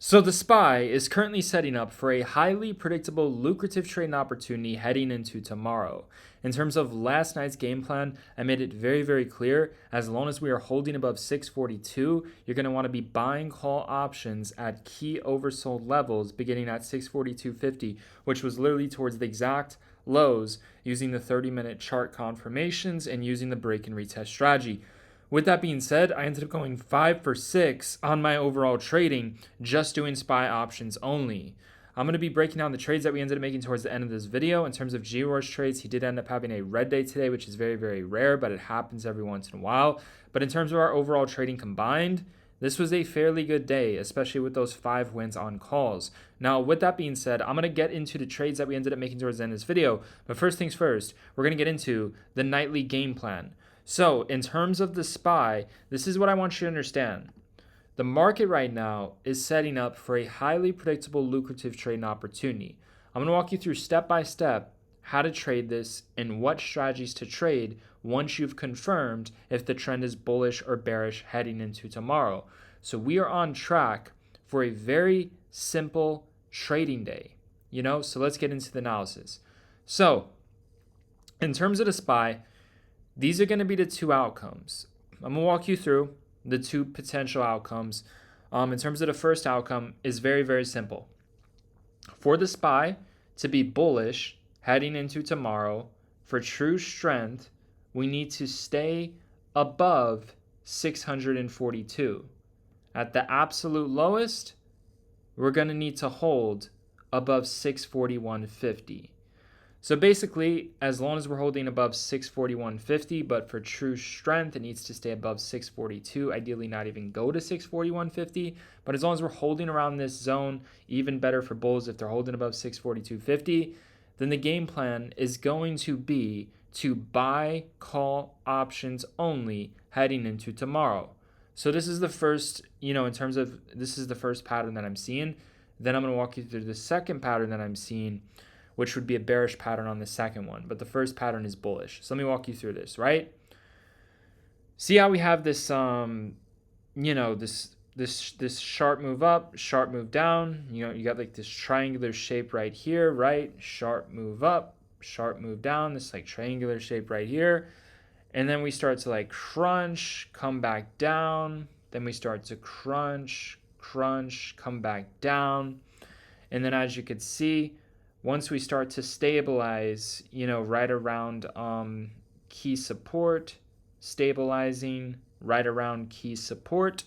So the SPY is currently setting up for a highly predictable, lucrative trading opportunity heading into tomorrow. In terms of last night's game plan, I made it very, very clear. As long as we are holding above 642, you're going to want to be buying call options at key oversold levels beginning at 642.50, which was literally towards the exact lows using the 30-minute chart confirmations and using the break and retest strategy. With that being said, I ended up going 5 for 6 on my overall trading, just doing SPY options only. I'm going to be breaking down the trades that we ended up making towards the end of this video. In terms of G-Roar's trades, he did end up having a red day today, which is very, very rare, but it happens every once in a while. But in terms of our overall trading combined, this was a fairly good day, especially with those 5 wins on calls. Now, with that being said, I'm going to get into the trades that we ended up making towards the end of this video. But first things first, we're going to get into the nightly game plan. So in terms of the SPY, this is what I want you to understand. The market right now is setting up for a highly predictable, lucrative trading opportunity. I'm going to walk you through step by step how to trade this and what strategies to trade once you've confirmed if the trend is bullish or bearish heading into tomorrow. So we are on track for a very simple trading day, so let's get into the analysis. So in terms of the SPY, these are going to be the two outcomes. I'm going to walk you through the two potential outcomes. In terms of the first outcome is very, very simple. For the SPY to be bullish heading into tomorrow, for true strength, we need to stay above 642. At the absolute lowest, we're going to need to hold above 641.50. So basically, as long as we're holding above 641.50, but for true strength, it needs to stay above 642, ideally not even go to 641.50. But as long as we're holding around this zone, even better for bulls if they're holding above 642.50, then the game plan is going to be to buy call options only heading into tomorrow. So this is the first, in terms of this is the first pattern that I'm seeing. Then I'm going to walk you through the second pattern that I'm seeing, which would be a bearish pattern on the second one. But the first pattern is bullish. So let me walk you through this, right? See how we have this, this sharp move up, sharp move down. You got like this triangular shape right here, right? Sharp move up, sharp move down, this like triangular shape right here. And then we start to like crunch, come back down. Then we start to crunch, come back down. And then as you could see, once we start to stabilize, right around key support, stabilizing right around key support,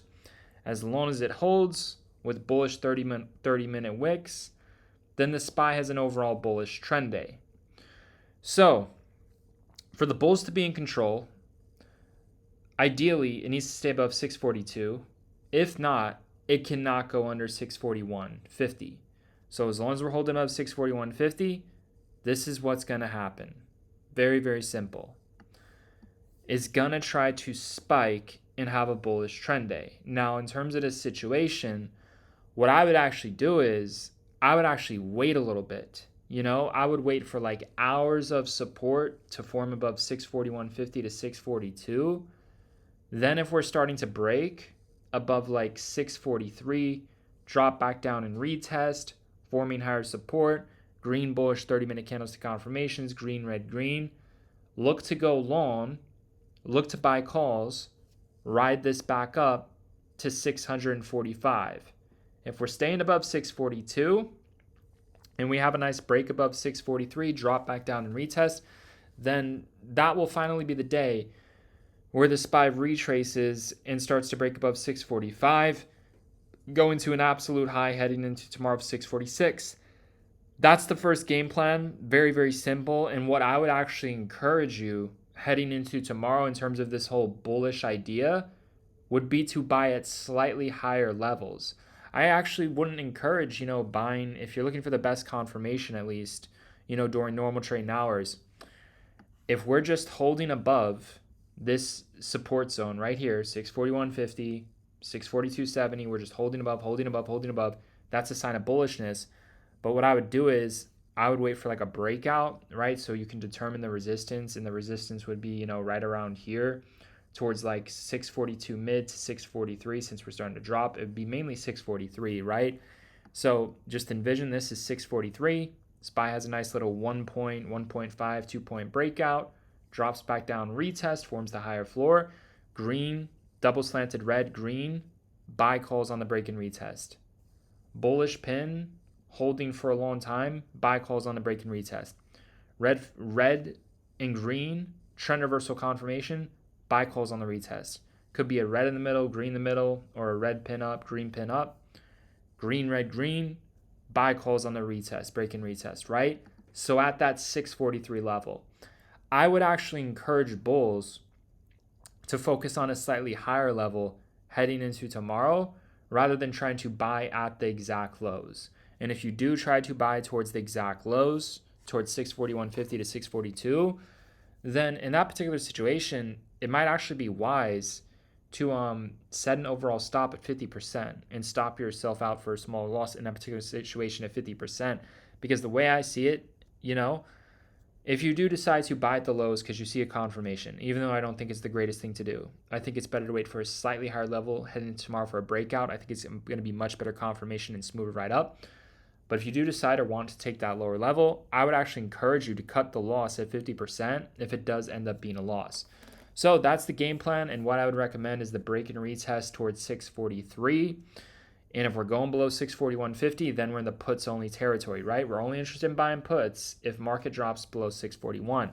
as long as it holds with bullish 30-minute wicks, then the SPY has an overall bullish trend day. So for the bulls to be in control, ideally it needs to stay above 642. If not, it cannot go under 641.50. So as long as we're holding above 641.50, this is what's going to happen. Very, very simple. It's going to try to spike and have a bullish trend day. Now, in terms of this situation, what I would actually do is I would actually wait a little bit. I would wait for like hours of support to form above 641.50 to 642. Then if we're starting to break above like 643, drop back down and retest, forming higher support, green bullish 30-minute candlestick confirmations, green, red, green. Look to go long, look to buy calls, ride this back up to 645. If we're staying above 642 and we have a nice break above 643, drop back down and retest, then that will finally be the day where the SPY retraces and starts to break above 645, go into an absolute high heading into tomorrow of 646. That's the first game plan. Very, very simple. And what I would actually encourage you heading into tomorrow in terms of this whole bullish idea would be to buy at slightly higher levels. I actually wouldn't encourage, buying, if you're looking for the best confirmation at least, during normal trading hours. If we're just holding above this support zone right here, 641.50, 642.70, we're just holding above. That's a sign of bullishness. But what I would do is I would wait for like a breakout, right? So you can determine the resistance, and the resistance would be, right around here towards like 642 mid to 643. Since we're starting to drop, it would be mainly 643, right? So just envision this is 643. SPY has a nice little 1 point, 1.5, 2 point breakout, drops back down, retest, forms the higher floor. Green, double slanted red, green, buy calls on the break and retest. Bullish pin, holding for a long time, buy calls on the break and retest. Red and green, trend reversal confirmation, buy calls on the retest. Could be a red in the middle, green in the middle, or a red pin up, green pin up. Green, red, green, buy calls on the retest, break and retest, right? So at that 643 level, I would actually encourage bulls to focus on a slightly higher level heading into tomorrow rather than trying to buy at the exact lows. And if you do try to buy towards the exact lows, towards 641.50 to 642, then in that particular situation, it might actually be wise to set an overall stop at 50% and stop yourself out for a small loss in that particular situation at 50%. Because the way I see it, if you do decide to buy at the lows because you see a confirmation, even though I don't think it's the greatest thing to do, I think it's better to wait for a slightly higher level heading into tomorrow for a breakout. I think it's going to be much better confirmation and smooth right up. But if you do decide or want to take that lower level, I would actually encourage you to cut the loss at 50% if it does end up being a loss. So that's the game plan, and what I would recommend is the break and retest towards 643. And if we're going below 641.50, then we're in the puts only territory, right? We're only interested in buying puts if market drops below 641.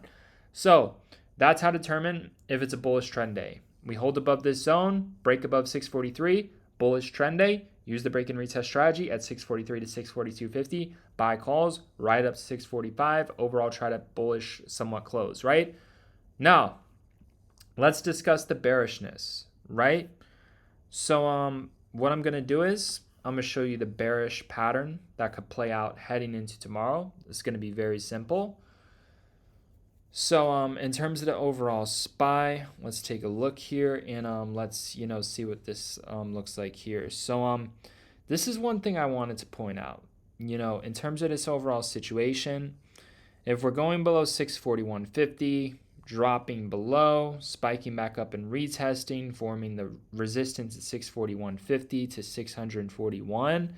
So that's how to determine if it's a bullish trend day. We hold above this zone, break above 643, bullish trend day. Use the break and retest strategy at 643 to 642.50. Buy calls right up to 645. Overall, try to bullish somewhat close, right? Now, let's discuss the bearishness, right? So what I'm going to do is I'm going to show you the bearish pattern that could play out heading into tomorrow. It's going to be very simple. So in terms of the overall SPY, let's take a look here and let's see what this looks like here. So this is one thing I wanted to point out. In terms of this overall situation, if we're going below 641.50, dropping below, spiking back up and retesting, forming the resistance at 641.50 to 641,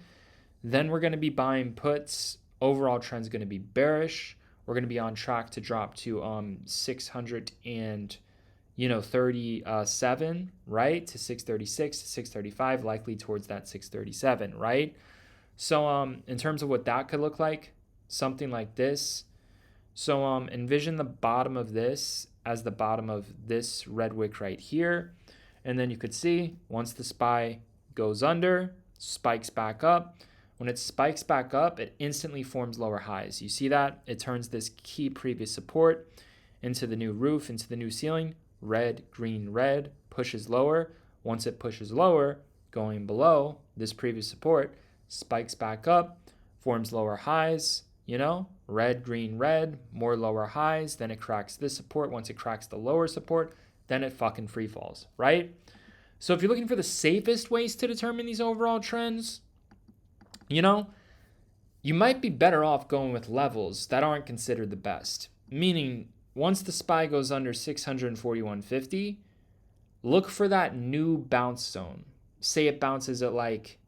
then we're going to be buying puts. Overall trend's going to be bearish. We're going to be on track to drop to 637, right? To 636 to 635, likely towards that 637, right? So in terms of what that could look like, something like this. So envision the bottom of this as the bottom of this red wick right here. And then you could see once the SPY goes under, spikes back up. When it spikes back up, it instantly forms lower highs. You see that? It turns this key previous support into the new roof, into the new ceiling. Red, green, red, pushes lower. Once it pushes lower, going below this previous support, spikes back up, forms lower highs, red, green, red, more lower highs. Then it cracks this support. Once it cracks the lower support, then it fucking free falls, right? So if you're looking for the safest ways to determine these overall trends, you might be better off going with levels that aren't considered the best. Meaning, once the SPY goes under 641.50, look for that new bounce zone. Say it bounces at like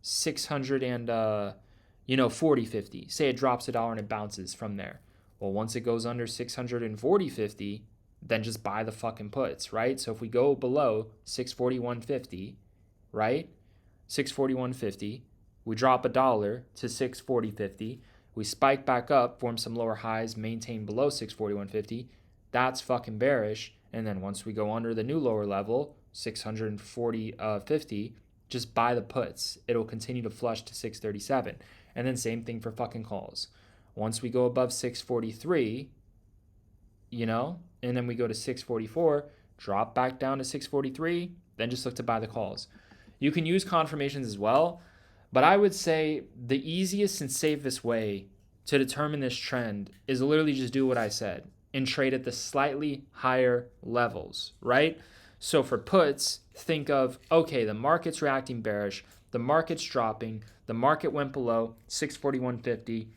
640.50. Say it drops $1 and it bounces from there. Well, once it goes under 640.50, then just buy the fucking puts, right? So if we go below 641.50, right? 641.50. We drop $1 to 640.50. We spike back up, form some lower highs, maintain below 641.50. That's fucking bearish. And then once we go under the new lower level, 640.50, just buy the puts. It'll continue to flush to 637. And then same thing for fucking calls. Once we go above 643, and then we go to 644, drop back down to 643, then just look to buy the calls. You can use confirmations as well. But I would say the easiest and safest way to determine this trend is literally just do what I said and trade at the slightly higher levels, right? So for puts, think of, okay, the market's reacting bearish, the market's dropping, the market went below 641.50,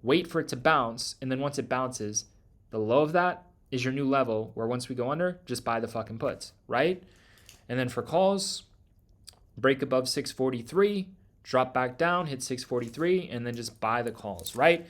wait for it to bounce, and then once it bounces, the low of that is your new level where once we go under, just buy the fucking puts, right? And then for calls, break above 643, drop back down, hit 643, and then just buy the calls, right?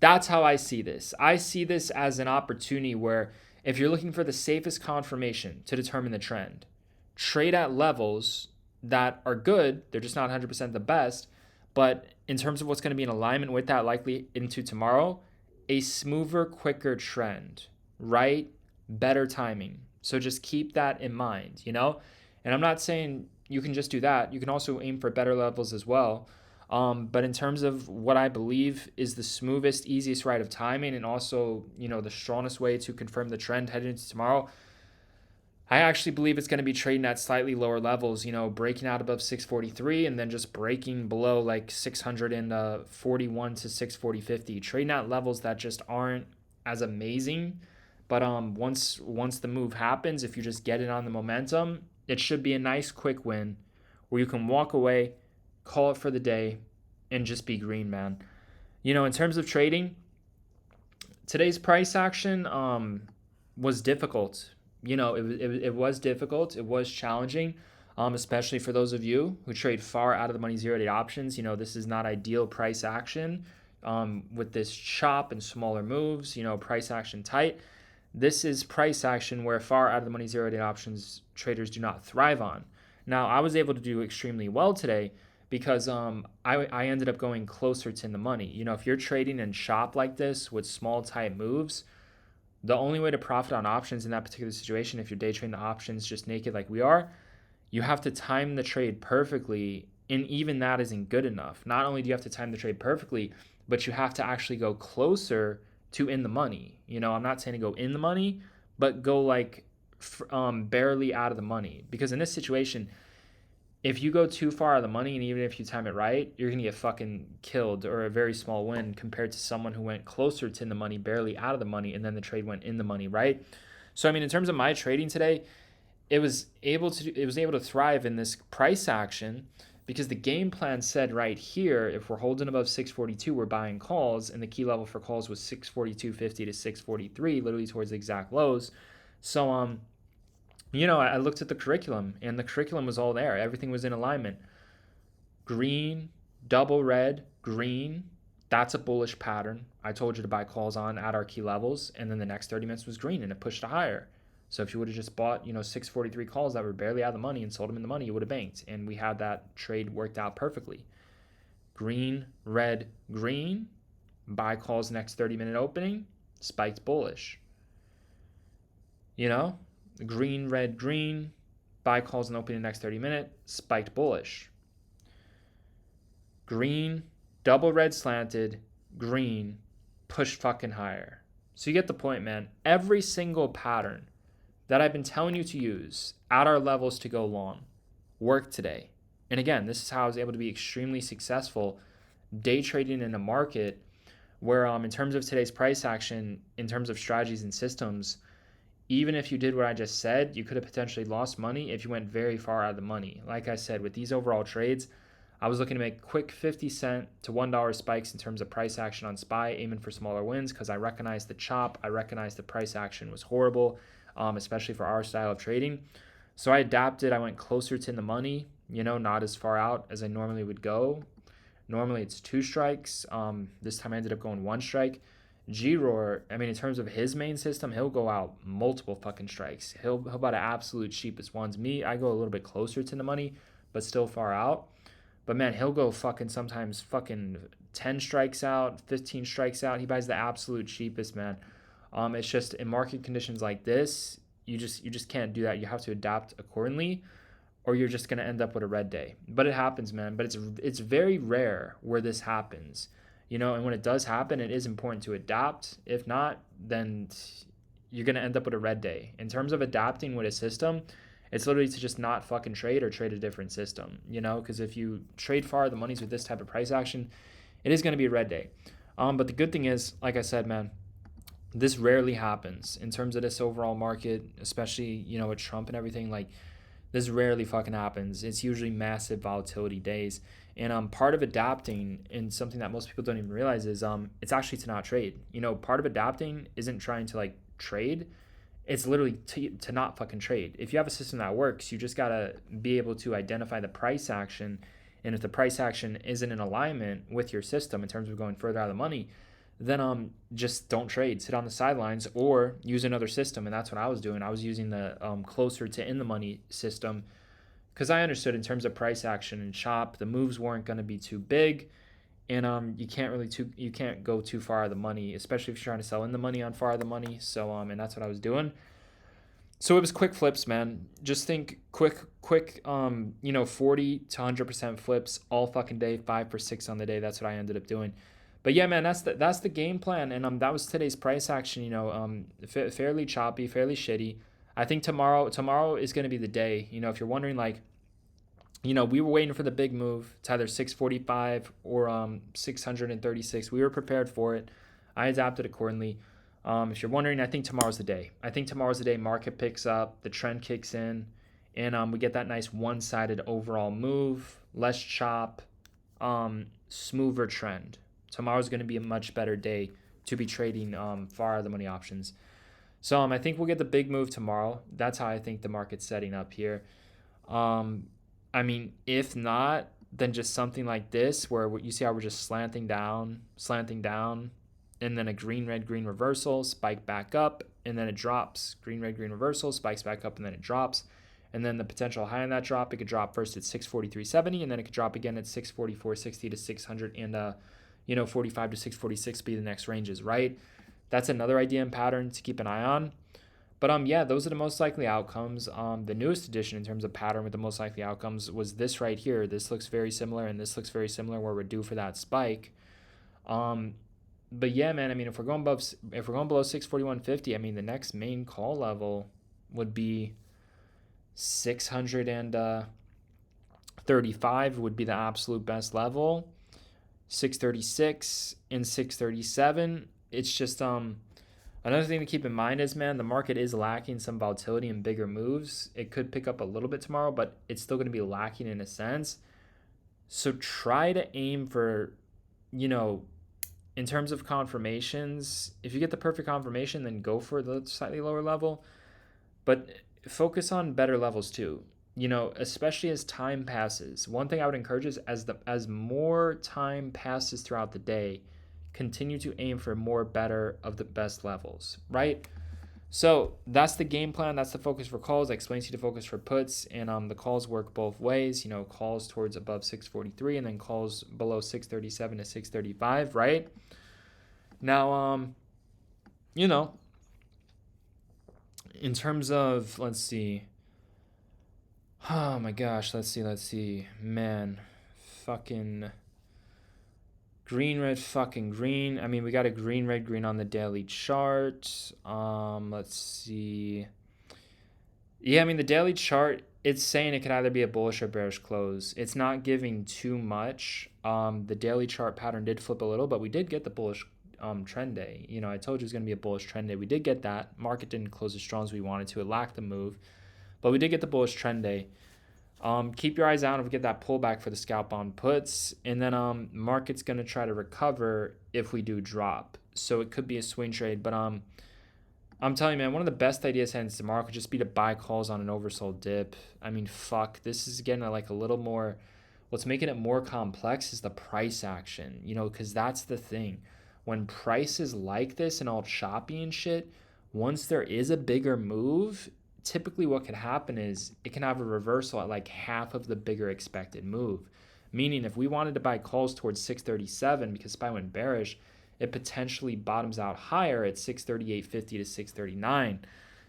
That's how I see this. I see this as an opportunity where if you're looking for the safest confirmation to determine the trend, trade at levels that are good. They're just not 100% the best. But in terms of what's going to be in alignment with that likely into tomorrow, a smoother, quicker trend, right? Better timing. So just keep that in mind, you know? And I'm not saying you can just do that. You can also aim for better levels as well. But in terms of what I believe is the smoothest, easiest ride of timing and also, you know, the strongest way to confirm the trend heading into tomorrow, I actually believe it's going to be trading at slightly lower levels, you know, breaking out above 643 and then just breaking below like 641 to 640.50, trading at levels that just aren't as amazing. But once the move happens, if you just get it on the momentum, it should be a nice quick win where you can walk away, call it for the day, and just be green, man. You know, in terms of trading, today's price action was difficult. You know, it was difficult. It was challenging, especially for those of you who trade far out of the money 0-day options. You know, this is not ideal price action with this chop and smaller moves, you know, price action tight. This is price action where far out of the money 0-day options traders do not thrive on. Now, I was able to do extremely well today because I ended up going closer to the money. You know, if you're trading in chop like this with small tight moves, the only way to profit on options in that particular situation, if you're day trading the options just naked like we are, you have to time the trade perfectly, and even that isn't good enough. Not only do you have to time the trade perfectly, but you have to actually go closer to in the money. You know, I'm not saying to go in the money, but go like barely out of the money. Because in this situation, if you go too far out of the money, and even if you time it right, you're going to get fucking killed or a very small win compared to someone who went closer to in the money, barely out of the money, and then the trade went in the money, right? So, I mean, in terms of my trading today, it was able to thrive in this price action because the game plan said right here, if we're holding above 642, we're buying calls, and the key level for calls was 642.50 to 643, literally towards the exact lows. So, you know, I looked at the curriculum, and the curriculum was all there. Everything was in alignment. Green, double red, green. That's a bullish pattern. I told you to buy calls on at our key levels, and then the next 30 minutes was green, and it pushed to higher. So if you would have just bought, you know, 643 calls that were barely out of the money and sold them in the money, you would have banked. And we had that trade worked out perfectly. Green, red, green. Buy calls next 30-minute opening. Spiked bullish. You know? Green, red, green, buy calls and opening the next 30 minutes, spiked bullish. Green, double red slanted, green, pushed fucking higher. So you get the point, man. Every single pattern that I've been telling you to use at our levels to go long worked today. And again, this is how I was able to be extremely successful day trading in a market where in terms of today's price action, in terms of strategies and systems, even if you did what I just said, you could have potentially lost money if you went very far out of the money. Like I said, with these overall trades, I was looking to make quick 50 cent to $1 spikes in terms of price action on SPY, aiming for smaller wins because I recognized the chop. I recognized the price action was horrible, especially for our style of trading. So I adapted. I went closer to the money, you know, not as far out as I normally would go. Normally it's 2 strikes. This time I ended up going 1 strike. G-Roar, I mean, in terms of his main system, he'll go out multiple fucking strikes. He'll buy the absolute cheapest ones. Me, I go a little bit closer to the money, but still far out. But man, he'll go sometimes 10 strikes out, 15 strikes out. He buys the absolute cheapest, man. It's just in market conditions like this, you just can't do that. You have to adapt accordingly, or you're just gonna end up with a red day. But it happens, man. But it's very rare where this happens. You know, and when it does happen, it is important to adapt. If not, then you're going to end up with a red day. In terms of adapting with a system, it's literally to just not fucking trade or trade a different system, you know, because if you trade far the monies with this type of price action, it is going to be a red day. But the good thing is, like I said, man, this rarely happens in terms of this overall market, especially, you know, with Trump and everything. Like, this rarely fucking happens. It's usually massive volatility days. And part of adapting, and something that most people don't even realize, is it's actually to not trade. You know, part of adapting isn't trying to like trade, it's literally to not fucking trade. If you have a system that works, you just gotta be able to identify the price action. And if the price action isn't in alignment with your system in terms of going further out of the money, then just don't trade. Sit on the sidelines or use another system. And that's what I was doing. I was using the closer to in the money system because I understood in terms of price action and chop, the moves weren't going to be too big. And you can't go too far out of the money, especially if you're trying to sell in the money on far out of the money. So and that's what I was doing. So it was quick flips, man. Just think quick 40 to 100% flips all fucking day, 5 for 6 on the day. That's what I ended up doing. But yeah, man, that's the game plan, and that was today's price action. Fairly choppy, fairly shitty. I think tomorrow is going to be the day. If you're wondering, like, we were waiting for the big move. It's either 645 or 636. We were prepared for it. I adapted accordingly. If you're wondering, I think tomorrow's the day. Market picks up, the trend kicks in, and we get that nice one-sided overall move, less chop, smoother trend. Tomorrow's going to be a much better day to be trading far out of the money options. So I think we'll get the big move tomorrow. That's how I think the market's setting up here. If not, then just something like this where you see how we're just slanting down, and then a green, red, green reversal, spike back up, and then it drops. Green, red, green reversal, spikes back up, and then it drops. And then the potential high on that drop, it could drop first at 643.70, and then it could drop again at 644.60 to 600, and 45 to 646 be the next ranges, right? That's another idea and pattern to keep an eye on. But yeah, those are the most likely outcomes. The newest addition in terms of pattern with the most likely outcomes was this right here. This looks very similar, and this looks very similar where we're due for that spike. But yeah, man, if we're going below 641.50, the next main call level would be 635 would be the absolute best level. 636 and 637. It's just another thing to keep in mind is, man, the market is lacking some volatility and bigger moves. It could pick up a little bit tomorrow, but it's still going to be lacking in a sense. So try to aim for, in terms of confirmations, if you get the perfect confirmation, then go for the slightly lower level. But focus on better levels too, especially as time passes. One thing I would encourage is as more time passes throughout the day, continue to aim for more better of the best levels, right? So that's the game plan. That's the focus for calls. I explained to you the focus for puts, and the calls work both ways. Calls towards above 643 and then calls below 637 to 635, right? Now, in terms of, let's see. Oh my gosh, let's see. Man, fucking green, red, fucking green. We got a green, red, green on the daily chart. Let's see. Yeah, the daily chart, it's saying it could either be a bullish or bearish close. It's not giving too much. The daily chart pattern did flip a little, but we did get the bullish trend day. I told you it was going to be a bullish trend day. We did get that. Market didn't close as strong as we wanted to. It lacked the move, but we did get the bullish trend day. Keep your eyes out if we get that pullback for the scalp on puts, and then market's going to try to recover if we do drop. So it could be a swing trade, but I'm telling you, man, one of the best ideas heading tomorrow could just be to buy calls on an oversold dip. This is getting like a little more. What's making it more complex is the price action, because that's the thing. When prices like this and all choppy and shit, once there is a bigger move, typically what could happen is it can have a reversal at like half of the bigger expected move. Meaning if we wanted to buy calls towards 637 because SPY went bearish, it potentially bottoms out higher at 638.50 to 639.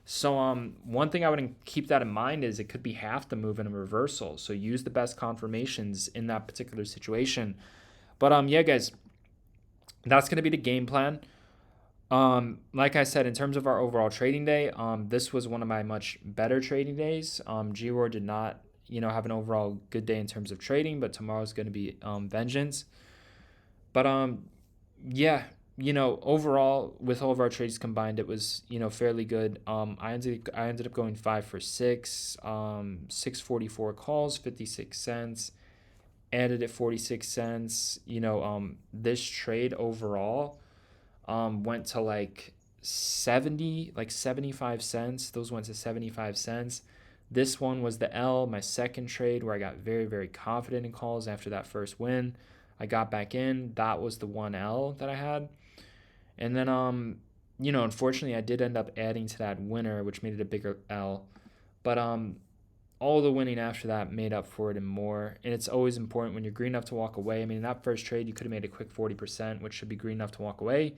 So one thing I would keep that in mind is it could be half the move in a reversal. So use the best confirmations in that particular situation. But yeah, guys, that's going to be the game plan. Like I said, in terms of our overall trading day, this was one of my much better trading days. GROAR did not, have an overall good day in terms of trading, but tomorrow's going to be vengeance. But yeah, overall with all of our trades combined, it was fairly good. I ended up going 5 for 6, 644 calls, 56 cents. Added at 46 cents. This trade overall went to like 75 cents. Those went to 75 cents. This one was the L, my second trade, where I got very, very confident in calls after that first win. I got back in. That was the 1L that I had. And then, unfortunately, I did end up adding to that winner, which made it a bigger L. But all the winning after that made up for it and more. And it's always important when you're green enough to walk away. I mean, in that first trade, you could have made a quick 40%, which should be green enough to walk away.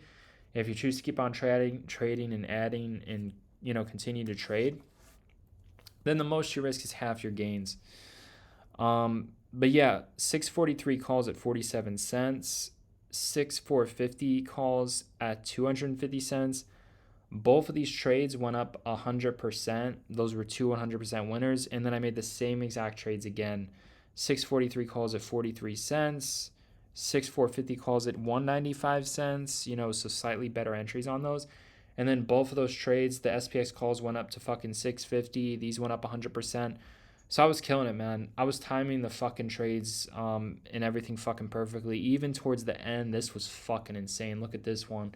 If you choose to keep on trading and adding and, continue to trade, then the most you risk is half your gains. But yeah, 643 calls at 47 cents, 6450 calls at 250 cents. Both of these trades went up 100%. Those were two 100% winners. And then I made the same exact trades again. 643 calls at 43 cents, 6450 calls at 195 cents, so slightly better entries on those. And then both of those trades, the SPX calls went up to fucking 650. These went up 100%. So I was killing it, man. I was timing the fucking trades and everything fucking perfectly. Even towards the end, this was fucking insane. Look at this one.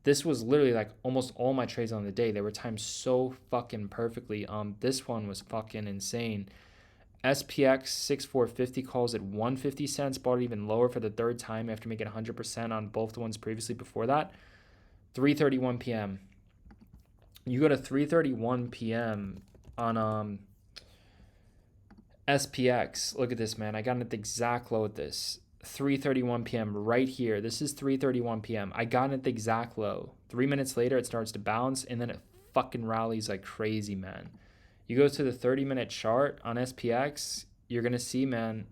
This was literally like almost all my trades on the day. They were timed so fucking perfectly. This one was fucking insane. SPX 6450 calls at 150 cents, bought it even lower for the third time after making 100% on both the ones previously before that. 3:31 p.m. You go to 3:31 p.m. on SPX. Look at this, man. I got it at the exact low at this. 3:31 p.m. right here. This is 3:31 p.m. I got it at the exact low. 3 minutes later, it starts to bounce, and then it fucking rallies like crazy, man. You go to the 30-minute chart on SPX, you're going to see, man,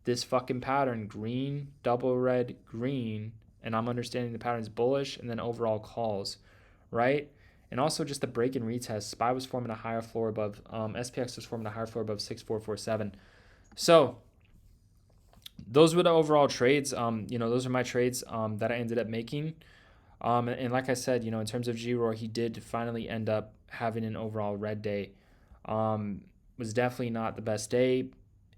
this fucking pattern, green, double red, green, and I'm understanding the pattern's bullish, and then overall calls, right? And also just the break and retest. SPY was forming a higher floor above, SPX was forming a higher floor above 6447. So those were the overall trades. Those are my trades that I ended up making. And like I said, in terms of G-Roar, he did finally end up having an overall red day. Was definitely not the best day.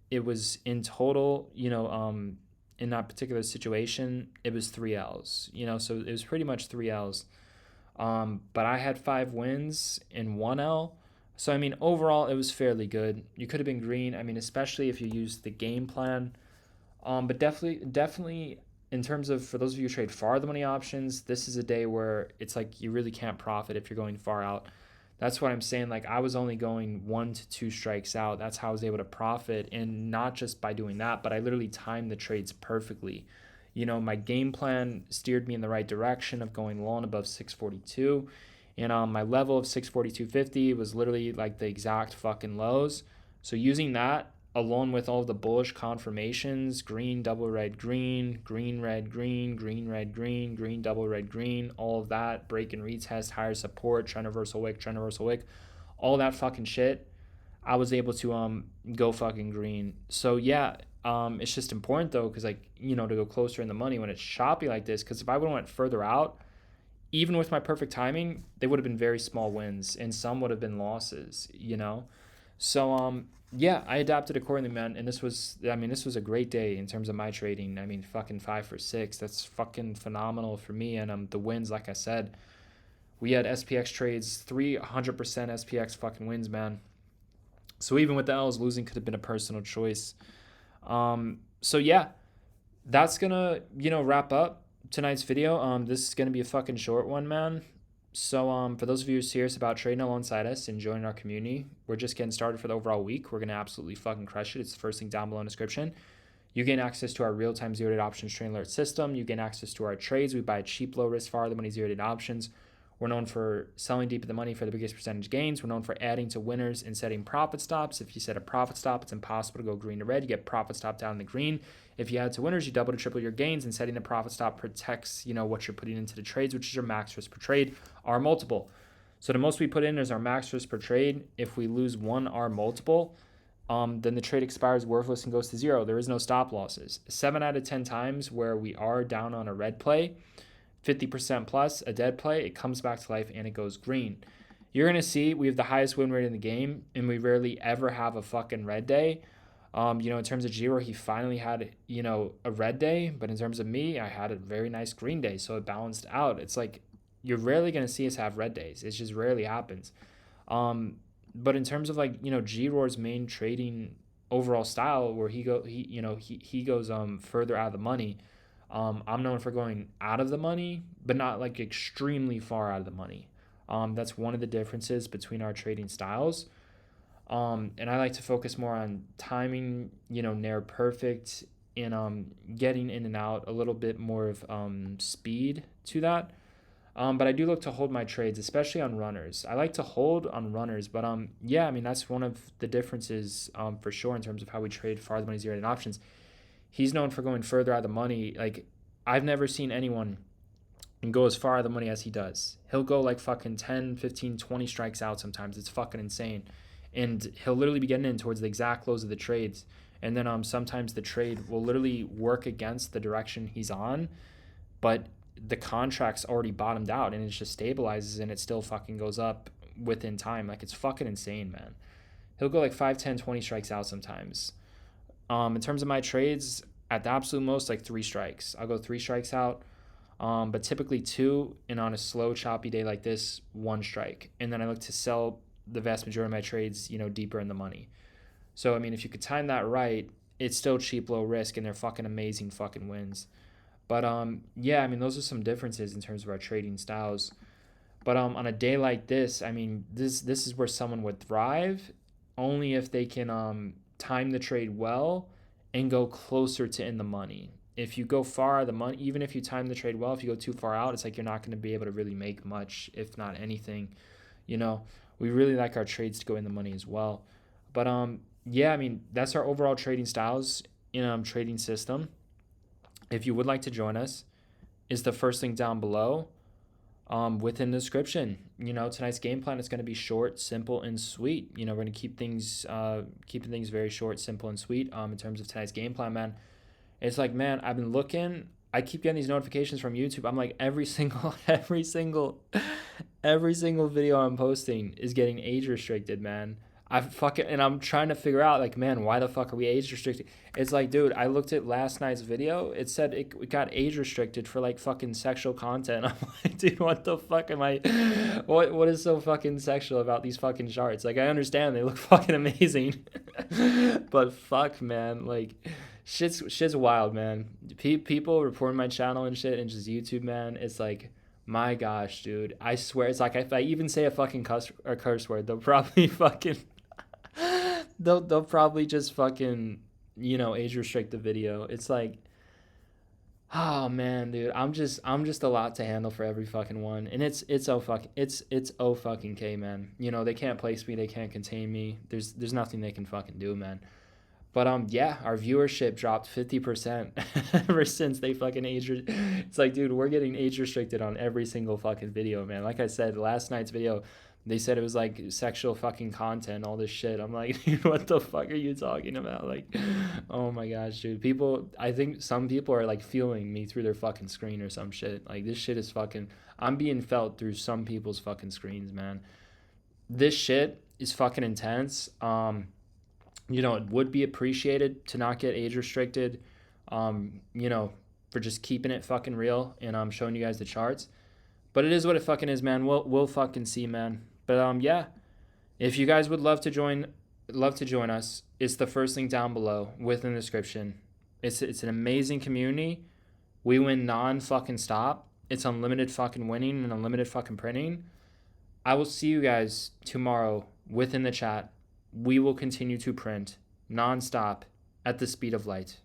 It was in total, in that particular situation, it was 3 L's, so it was pretty much 3 L's. But I had 5 wins in 1 L. So, I mean, overall, it was fairly good. You could have been green. I mean, especially if you used the game plan. But definitely in terms of, for those of you who trade far the money options, this is a day where it's like you really can't profit if you're going far out. That's what I'm saying. Like, I was only going 1 to 2 strikes out. That's how I was able to profit. And not just by doing that, but I literally timed the trades perfectly. My game plan steered me in the right direction of going long above 642. And my level of 642.50 was literally like the exact fucking lows. So using that, along with all of the bullish confirmations, green, double red, green, green, red, green, green, red, green, green, double red, green, all of that, break and retest, higher support, trend reversal wick, all that fucking shit, I was able to go fucking green. So yeah, it's just important though, because to go closer in the money when it's choppy like this, because if I would have went further out, even with my perfect timing, they would have been very small wins and some would have been losses, So yeah, I adapted accordingly, man. And this was a great day in terms of my trading. I mean, fucking 5 for 6. That's fucking phenomenal for me. And the wins, like I said, we had SPX trades, 300% SPX fucking wins, man. So even with the L's, losing could have been a personal choice. So yeah, that's gonna, wrap up tonight's video. This is gonna be a fucking short one, man. So for those of you who are serious about trading alongside us and joining our community, we're just getting started for the overall week. We're going to absolutely fucking crush it. It's the first link down below in the description. You gain access to our real-time zero-day options trading alert system. You gain access to our trades. We buy cheap, low-risk, far-the-money zero-day options. We're known for selling deep in the money for the biggest percentage gains. We're known for adding to winners and setting profit stops. If you set a profit stop, it's impossible to go green to red. You get profit stop down in the green. If you add to winners, you double to triple your gains, and setting a profit stop protects, what you're putting into the trades, which is your max risk per trade, R multiple. So the most we put in is our max risk per trade. If we lose 1 R multiple, then the trade expires worthless and goes to 0. There is no stop losses. 7 out of 10 times where we are down on a red play, 50% plus a dead play, it comes back to life and it goes green. You're going to see we have the highest win rate in the game, and we rarely ever have a fucking red day. In terms of Giro, he finally had, a red day, but in terms of me, I had a very nice green day, so it balanced out. It's like you're rarely going to see us have red days. It just rarely happens. But in terms of like, G-Roar's main trading overall style, where he goes further out of the money. I'm known for going out of the money, but not like extremely far out of the money. That's one of the differences between our trading styles. And I like to focus more on timing, near perfect, and getting in and out, a little bit more of speed to that. But I do look to hold my trades, especially on runners. I like to hold on runners, but yeah, I mean, that's one of the differences for sure in terms of how we trade farther money zero-rated options. He's known for going further out of the money. Like, I've never seen anyone go as far out of the money as he does. He'll go like fucking 10, 15, 20 strikes out sometimes. It's fucking insane. And he'll literally be getting in towards the exact close of the trades. And then sometimes the trade will literally work against the direction he's on, but the contract's already bottomed out and it just stabilizes and it still fucking goes up within time. Like, it's fucking insane, man. He'll go like 5, 10, 20 strikes out sometimes. In terms of my trades, at the absolute most, like 3 strikes. I'll go 3 strikes out, but typically 2, and on a slow, choppy day like this, 1 strike. And then I look to sell the vast majority of my trades, deeper in the money. So, I mean, if you could time that right, it's still cheap, low risk, and they're fucking amazing fucking wins. But, yeah, I mean, those are some differences in terms of our trading styles. But on a day like this, I mean, this is where someone would thrive only if they can time the trade well and go closer to in the money. If you go far out of the money, even if you time the trade well, if you go too far out, it's like you're not going to be able to really make much, if not anything. We really like our trades to go in the money as well. But yeah, I mean, that's our overall trading styles in trading system. If you would like to join us, is the first link down below within the description. Tonight's game plan is going to be short, simple, and sweet. We're going to keep things keeping things very short, simple, and sweet in terms of tonight's game plan, man. It's like, man, I've been looking. I keep getting these notifications from YouTube. I'm like, every single video I'm posting is getting age restricted, man. And I'm trying to figure out, like, man, why the fuck are we age restricted? It's like, dude, I looked at last night's video. It said it got age restricted for like fucking sexual content. I'm like, dude, what the fuck am I? What is so fucking sexual about these fucking charts? Like, I understand they look fucking amazing, but fuck, man, like, shit's wild, man. People reporting my channel and shit, and just YouTube, man. It's like, my gosh, dude, I swear, it's like if I even say a fucking curse word, they'll probably fucking they'll probably just fucking age restrict the video. It's like, oh man, dude, I'm just a lot to handle for every fucking one, and it's oh fucking K, man. They can't place me, they can't contain me. There's nothing they can fucking do, man. But yeah, our viewership dropped 50% ever since they fucking it's like, dude, we're getting age restricted on every single fucking video, man. Like I said, last night's video, they said it was like sexual fucking content, all this shit. I'm like, dude, what the fuck are you talking about? Like, oh my gosh, dude. I think some people are like feeling me through their fucking screen or some shit. Like, this shit is fucking, I'm being felt through some people's fucking screens, man. This shit is fucking intense. It would be appreciated to not get age restricted, for just keeping it fucking real and showing you guys the charts. But it is what it fucking is, man. We'll fucking see, man. But yeah, if you guys would love to join us, it's the first link down below within the description. It's an amazing community. We win non-fucking stop. It's unlimited fucking winning and unlimited fucking printing. I will see you guys tomorrow within the chat. We will continue to print non-stop at the speed of light.